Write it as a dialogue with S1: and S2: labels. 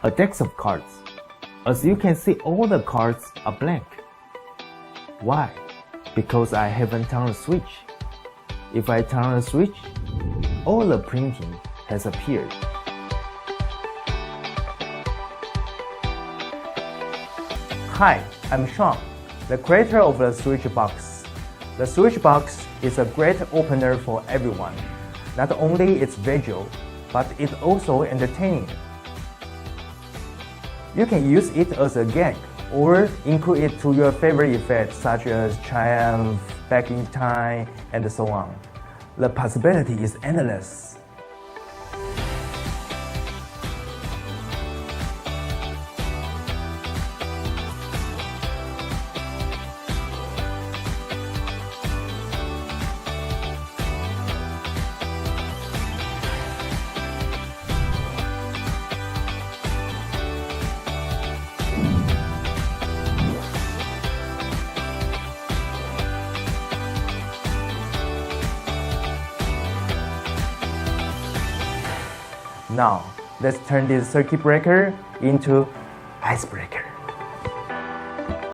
S1: a deck of cards. As you can see, all the cards are blank. Why? Because I haven't turned the switch. If I turn the switch, all the printing has appeared. Hi, I'm Sean, the creator of the Switchbox. The Switchbox is a great opener for everyone. Not only it's visual, but it's also entertaining. You can use it as a gag or include it to your favorite effects such as triumph, back in time, and so on. The possibility is endless. Now, let's turn this circuit breaker into icebreaker.